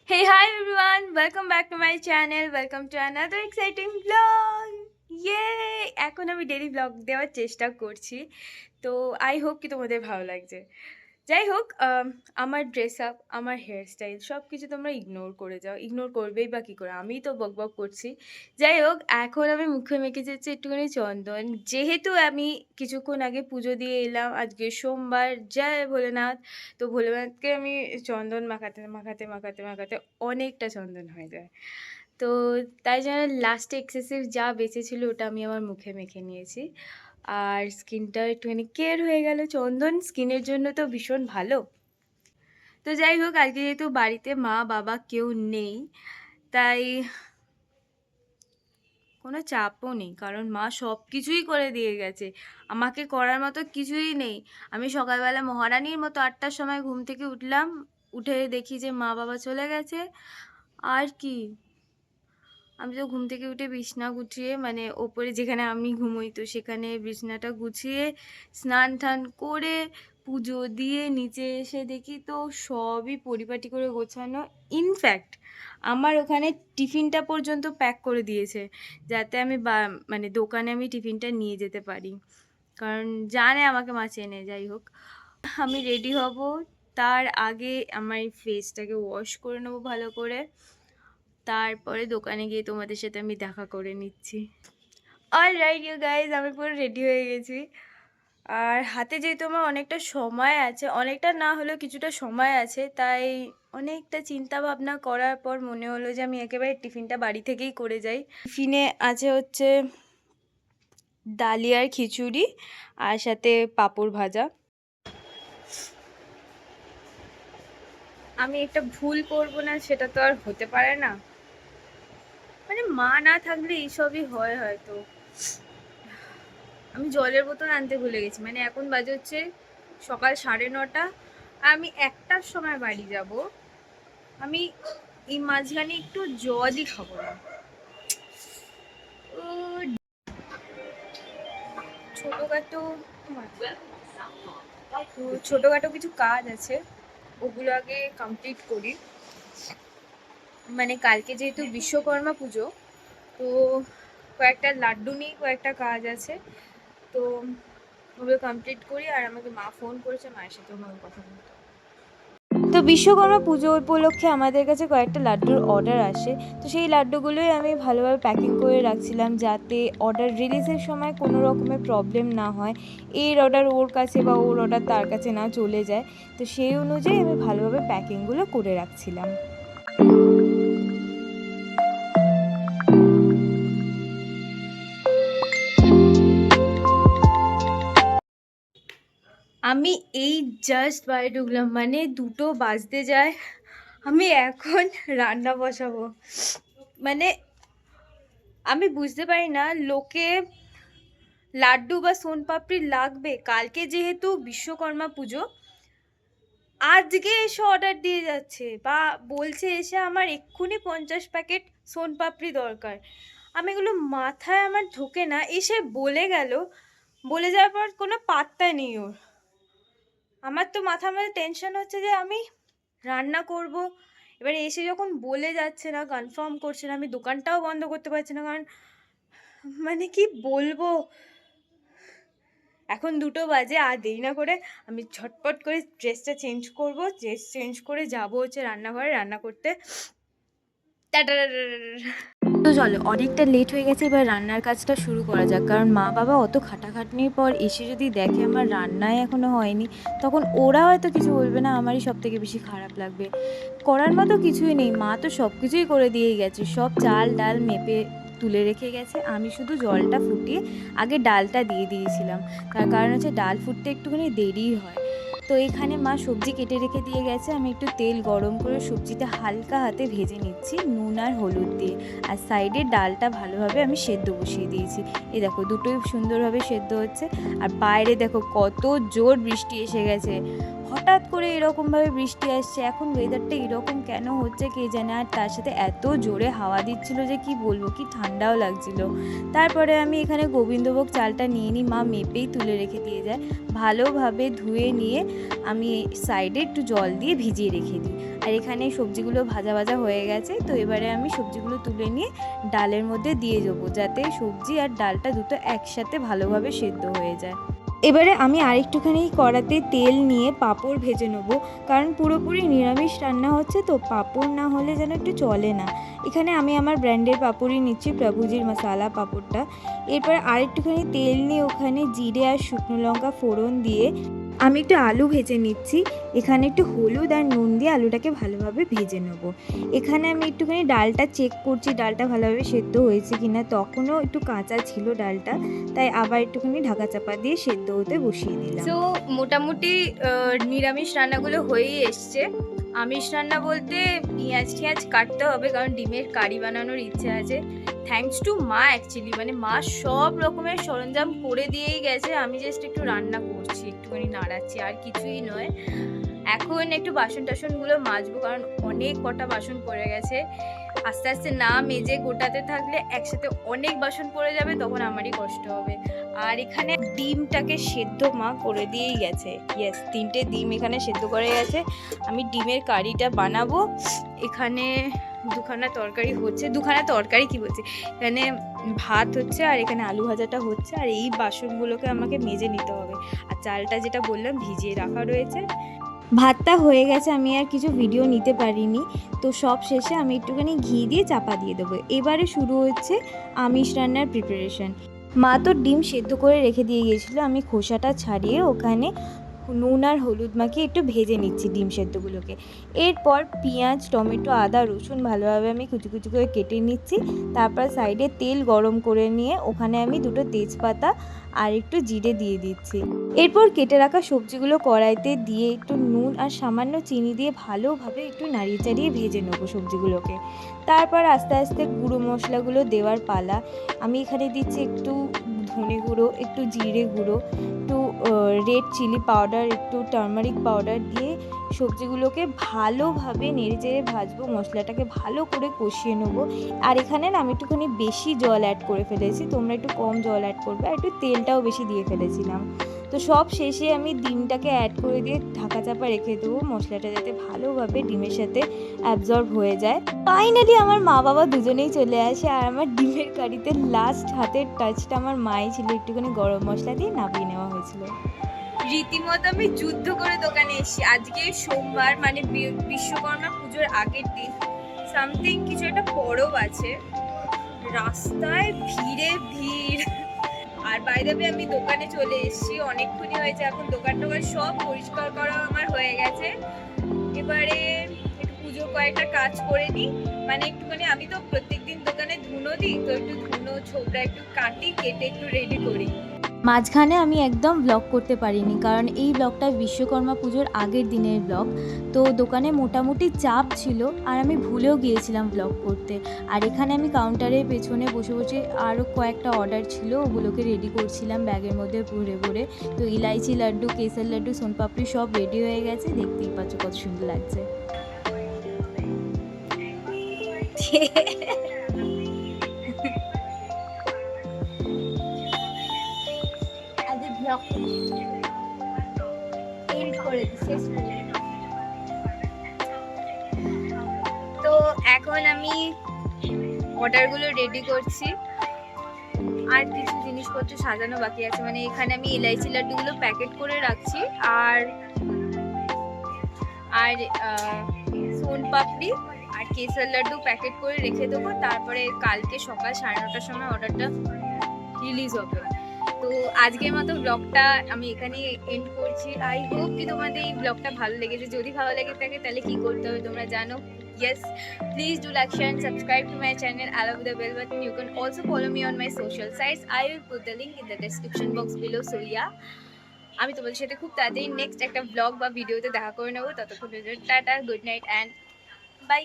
Hey, hi everyone, welcome back to my channel. Welcome to another exciting vlog. Yay! এখন আমি daily blog দেওয়ার চেষ্টা করছি, তো আই হোপ কি তোমাদের ভালো লাগছে। যাই হোক, আমার ড্রেস আপ, আমার হেয়ার স্টাইল সব কিছু তোমরা ইগনোর করে যাও। ইগনোর করবেই বা কী করে, আমিই তো বকবক করছি। যাই হোক, এখন আমি মুখে মেখেছি হচ্ছে একটুখানি চন্দন, যেহেতু আমি কিছুক্ষণ আগে পুজো দিয়ে এলাম। আজকে সোমবার, জয় ভোলেনাথ। তো ভোলেনাথকে আমি চন্দন মাখাতে মাখাতে মাখাতে মাখাতে অনেকটা চন্দন হয়ে যায়। তো তাই জন্য লাস্টে এক্সেসিভ যা বেঁচেছিল ওটা আমি আমার মুখে মেখে নিয়েছি। আর স্কিনটা একটুখানি কেয়ার হয়ে গেল। চন্দন স্কিনের জন্য তো ভীষণ ভালো। তো যাই হোক, আজকে যেহেতু বাড়িতে মা বাবা কেউ নেই, তাই কোনো চাপও নেই, কারণ মা সব কিছুই করে দিয়ে গেছে। আমাকে করার মতো কিছুই নেই। আমি সকালবেলা মহারানীর মতো 8টার সময় ঘুম থেকে উঠলাম, উঠে দেখি যে মা বাবা চলে গেছে। আর কি, আমি তো ঘুম থেকে উঠে বিছনা গুছিয়ে, মানে ওপরে যেখানে আমি ঘুমোই, তো সেখানে বিছনাটা গুছিয়ে স্নান টান করে পুজো দিয়ে নিচে এসে দেখি তো সবই পরিপাটি করে গোছানো। ইনফ্যাক্ট আমার ওখানে টিফিনটা পর্যন্ত প্যাক করে দিয়েছে, যাতে আমি মানে দোকানে আমি টিফিনটা নিয়ে যেতে পারি, কারণ জানে আমাকে মা চেনে। যাই হোক, আমি রেডি হব, তার আগে আমার ফেসটাকে ওয়াশ করে নেবো ভালো করে, তারপরে দোকানে গিয়ে তোমাদের সাথে আমি দেখা করে নিচ্ছি। অলরাইট ইউ গাইজ, আমি পুরো রেডি হয়ে গেছি। আর হাতে যেহেতু আমার অনেকটা সময় আছে, অনেকটা না হলেও কিছুটা সময় আছে, তাই অনেকটা চিন্তা ভাবনা করার পর মনে হলো যে আমি একেবারে টিফিনটা বাড়ি থেকেই করে যাই। টিফিনে আছে হচ্ছে ডালিয়ার খিচুড়ি আর সাথে পাঁপড় ভাজা। আমি একটা ভুল করবো না সেটা তো আর হতে পারে না, মানে মা না থাকলে এইসবই হয় হয়তো। আমি জলের বোতল আনতে ভুলে গেছি, মানে এখন বাজে হচ্ছে সকাল 9:30। আমি 1টার সময় বাড়ি যাব। আমি এই মাঝখানে একটু জলই খাবো না। ছোটোখাটো ছোটোখাটো কিছু কাজ আছে, ওগুলো আগে কমপ্লিট করি। মানে কালকে যেহেতু বিশ্বকর্মা পুজো, তো কয়েকটা লাড্ডু নিয়ে কয়েকটা কাজ আছে, তো ওগুলো কমপ্লিট করি। আর আমাকে মা ফোন করেছে, মায়ের সাথে আমার কথা বলতে। তো বিশ্বকর্মা পুজো উপলক্ষে আমাদের কাছে কয়েকটা লাড্ডুর অর্ডার আসে, তো সেই লাড্ডুগুলোই আমি ভালোভাবে প্যাকিং করে রাখছিলাম, যাতে অর্ডার রিলিজের সময় কোনো রকমের প্রবলেম না হয়, এর অর্ডার ওর কাছে বা ওর অর্ডার তার কাছে না চলে যায়। তো সেই অনুযায়ী আমি ভালোভাবে প্যাকিংগুলো করে রাখছিলাম। আমি এই জাস্ট বাড়ি ঢুকলাম, মানে 2টো বাজতে যায়। আমি এখন রান্না বসাবো, মানে আমি বুঝতে পারি না লোকে লাড্ডু বা সোনপাপড়ি লাগবে। কালকে যেহেতু বিশ্বকর্মা পুজো, আজকে এসে অর্ডার দিয়ে যাচ্ছে বা বলছে এসে আমার এক্ষুনি 50 প্যাকেট সোনপাপড়ি দরকার। আমি এগুলো মাথায় আমার ঢোকে না। এসে বলে গেল, বলে যাওয়ার পর কোনো পাত্তা নেই ওর। আমার তো মাথার মধ্যে টেনশন হচ্ছে যে আমি রান্না করব, এবারে এসে যখন বলে যাচ্ছে না, কনফার্ম করছে না, আমি দোকানটাও বন্ধ করতে পারছি না, কারণ মানে কি বলবো। এখন 2টো বাজে, আর দেরি না করে আমি ঝটপট করে ড্রেসটা চেঞ্জ করব। ড্রেস চেঞ্জ করে যাব হচ্ছে রান্নাঘরে রান্না করতে। তো চলো, অনেকটা লেট হয়ে গেছে, এবার রান্নার কাজটা শুরু করা যাক, কারণ মা বাবা অত খাটাখাটনির পর এসে যদি দেখে আমার রান্নাই এখনও হয়নি, তখন ওরা হয়তো কিছু বলবে না, আমারই সব থেকে বেশি খারাপ লাগবে। করার মতো কিছুই নেই, মা তো সব কিছুই করে দিয়েই গেছে, সব চাল ডাল মেপে তুলে রেখে গেছে। আমি শুধু জলটা ফুটিয়ে আগে ডালটা দিয়ে দিয়েছিলাম, তার কারণ হচ্ছে ডাল ফুটতে একটুখানি দেরিই হয়। তো এখানে মা সবজি কেটে রেখে দিয়ে গেছে, আমি একটু তেল গরম করে সবজিটা হালকা হাতে ভেজে নিচ্ছি নুন আর হলুদ দিয়ে। আর সাইডে ডালটা ভালোভাবে আমি সেদ্ধ বসিয়ে দিয়েছি। এই দেখো, দুটোই সুন্দরভাবে সেদ্ধ হচ্ছে। আর বাইরে দেখো কত জোর বৃষ্টি এসে গেছে, হঠাৎ করে এরকমভাবে বৃষ্টি আসছে, এখন ওয়েদারটা এরকম কেন হচ্ছে কে জানে, আর তার সাথে এত জোরে হাওয়া দিচ্ছিল যে কি বলবো, কি ঠান্ডাও লাগছিল। তারপরে আমি এখানে গোবিন্দভোগ চালটা নিয়ে নিই, মা মেপেই তুলে রেখে দিয়ে যায়, ভালোভাবে ধুয়ে নিয়ে আমি সাইডে একটু জল দিয়ে ভিজিয়ে রেখে দিই। আর এখানে সবজিগুলো ভাজা ভাজা হয়ে গেছে, তো এবারে আমি সবজিগুলো তুলে নিয়ে ডালের মধ্যে দিয়ে দেবো, যাতে সবজি আর ডালটা দুটো একসাথে ভালোভাবে সেদ্ধ হয়ে যায়। এবারে আমি আরেকটুখানি কড়াতে তেল নিয়ে পাঁপড় ভেজে নেবো, কারণ পুরোপুরি নিরামিষ রান্না হচ্ছে, তো পাঁপড় না হলে যেন একটু চলে না। এখানে আমি আমার ব্র্যান্ডের পাঁপড়ই নিচ্ছি, প্রভুজির মশালা পাঁপড়টা। এরপর আরেকটুখানি তেল নিয়ে ওখানে জিরে আর শুকনো লঙ্কা ফোড়ন দিয়ে আমি একটু আলু ভেজে নিচ্ছি। এখানে একটু হলুদ আর নুন দিয়ে আলুটাকে ভালোভাবে ভেজে নেব। এখানে আমি একটুখানি ডালটা চেক করছি, ডালটা ভালোভাবে সেদ্ধ হয়েছে কিনা, তখনও একটু কাঁচা ছিল ডালটা, তাই আবার একটুখানি ঢাকা চাপা দিয়ে সেদ্ধ হতে বসিয়ে দিলাম। তো মোটামুটি নিরামিষ রান্নাগুলো হয়েই এসছে। আমিষ রান্না বলতে পেঁয়াজ টিয়াজ কাটতে হবে, কারণ ডিমের কারি বানানোর ইচ্ছে আছে। থ্যাঙ্কস টু মা অ্যাকচুয়ালি, মানে মা সব রকমের সরঞ্জাম করে দিয়েই গেছে, আমি জাস্ট একটু রান্না করছি, একটুখানি নাড়াচ্ছি, আর কিছুই নয়। এখন একটু বাসন টাসনগুলো মাজবো, কারণ অনেক কটা বাসন পড়ে গেছে। আস্তে আস্তে না মেজে গোটাতে থাকলে একসাথে অনেক বাসন পড়ে যাবে, তখন আমারই কষ্ট হবে। আর এখানে ডিমটাকে সেদ্ধ মা করে দিয়েই গেছে। ইয়েস, 3টে ডিম এখানে সেদ্ধ করে গেছে। আমি ডিমের কারিটা বানাবো। এখানে দুখানা তরকারি হচ্ছে, দুখানা তরকারি কি বলছি, এখানে ভাত হচ্ছে আর এখানে আলু ভাজাটা হচ্ছে, আর এই বাসনগুলোকে আমাকে মেজে নিতে হবে। আর চালটা যেটা বললাম ভিজিয়ে রাখা রয়েছে। ভাতটা হয়ে গেছে, আমি আর কিছু ভিডিও নিতে পারিনি, তো সব শেষে আমি একটুখানি ঘি দিয়ে চাপা দিয়ে দেবো। এবারে শুরু হচ্ছে আমিষ রান্নার প্রিপারেশন। মা তো ডিম সেদ্ধ করে রেখে দিয়ে গিয়েছিলো, আমি খোসাটা ছাড়িয়ে ওখানে নুন আর হলুদ মাখিয়ে একটু ভেজে নিচ্ছি ডিম সেদ্ধগুলোকে। এরপর পেঁয়াজ, টমেটো, আদা, রসুন ভালোভাবে আমি কুচি কুচি করে কেটে নিচ্ছি। তারপর সাইডে তেল গরম করে নিয়ে ওখানে আমি 2টো তেজপাতা আর একটু জিরে দিয়ে দিচ্ছি। এরপর কেটে রাখা সবজিগুলো কড়াইতে দিয়ে একটু নুন আর সামান্য চিনি দিয়ে ভালোভাবে একটু নাড়িয়ে চাড়িয়ে ভেজে নেবো সবজিগুলোকে। তারপর আস্তে আস্তে গুঁড়ো মশলাগুলো দেওয়ার পালা। আমি এখানে দিচ্ছি একটু ধনে গুঁড়ো, একটু জিরে গুঁড়ো, একটু রেড চিলি পাউডার, একটু টার্মারিক পাউডার দিয়ে সবজিগুলোকে ভালোভাবে নেড়ে চেড়ে ভাজবো, মশলাটাকে ভালো করে কষিয়ে নেবো। আর এখানে না আমি একটুখানি বেশি জল অ্যাড করে ফেলেছি, তোমরা একটু কম জল অ্যাড করবে, আর একটু তেলটাও বেশি দিয়ে ফেলেছিলাম। তো সব শেষে আমি ডিমটাকে অ্যাড করে দিয়ে ঢাকা চাপা রেখে দেবো, মশলাটা যাতে ভালোভাবে ডিমের সাথে অ্যাবজর্ব হয়ে যায়। ফাইনালি আমার মা বাবা দুজনেই চলে আসে, আর আমার ডিমের কারিতে লাস্ট হাতের টাচটা আমার মাই ছিল, একটুখানি গরম মশলা দিয়ে নামিয়ে নেওয়া হয়েছিল। রীতিমতো আমি যুদ্ধ করে দোকানে এসেছি। আজকে সোমবার, মানে বিশ্বকর্মা পুজোর আগের দিন, সামথিং কিছু একটা পরব আছে, রাস্তায় ভিড়ে ভিড়। আর বাইরে আমি দোকানে চলে এসেছি, অনেকক্ষণই হয়েছে, এখন দোকান টোকান সব পরিষ্কার করা আমার হয়ে গেছে। এবারে একটু পুজোর কয়েকটা কাজ করে নিই, মানে একটুখানি আমি তো প্রত্যেকদিন দোকানে ধুনো দিই, তো একটু ধুনো ছোবড়া একটু কাটি, কেটে একটু রেডি করি। মাঝখানে আমি একদম ব্লগ করতে পারিনি, কারণ এই ব্লগটা বিশ্বকর্মা পুজোর আগের দিনের ব্লগ, তো দোকানে মোটামুটি চাপ ছিল, আর আমি ভুলেও গিয়েছিলাম ব্লগ করতে। আর এখানে আমি কাউন্টারের পেছনে বসে বসে আরও কয়েকটা অর্ডার ছিল, ওগুলোকে রেডি করছিলাম ব্যাগের মধ্যে ভরে ভরে। তো ইলাইচি লাড্ডু, কেসের লাড্ডু, সোনপাপড়ি সব রেডি হয়ে গেছে, দেখতেই পাচ্ছ কত সুন্দর লাগছে। তো এখন আমি অর্ডারগুলো রেডি করছি, আর কিছু জিনিসপত্র সাজানো বাকি আছে, মানে এখানে আমি ইলাইচি লাড্ডুগুলো প্যাকেট করে রাখছি, আর সোনপাপড়ি আর কেসের লাড্ডু প্যাকেট করে রেখে দেবো। তারপরে কালকে সকাল 9:30টার সময় অর্ডারটা রিলিজ হবে। তো আজকের মতো ব্লগটা আমি এখানেই এন্ড করছি। আই হোপ কি তোমাদের এই ব্লগটা ভালো লেগেছে। যদি ভালো লেগে থাকে তাহলে কি করতে হবে তোমরা জানো। Yes, please do like, share and subscribe to my channel along with the bell button. You can also follow me on my social sites. I will put the link in the description box below. So yeah, আমি তোমাদের সাথে খুব তাড়াতাড়ি next একটা blog বা ভিডিওতে দেখা করে নেবো। ততক্ষণ tata, good night and by.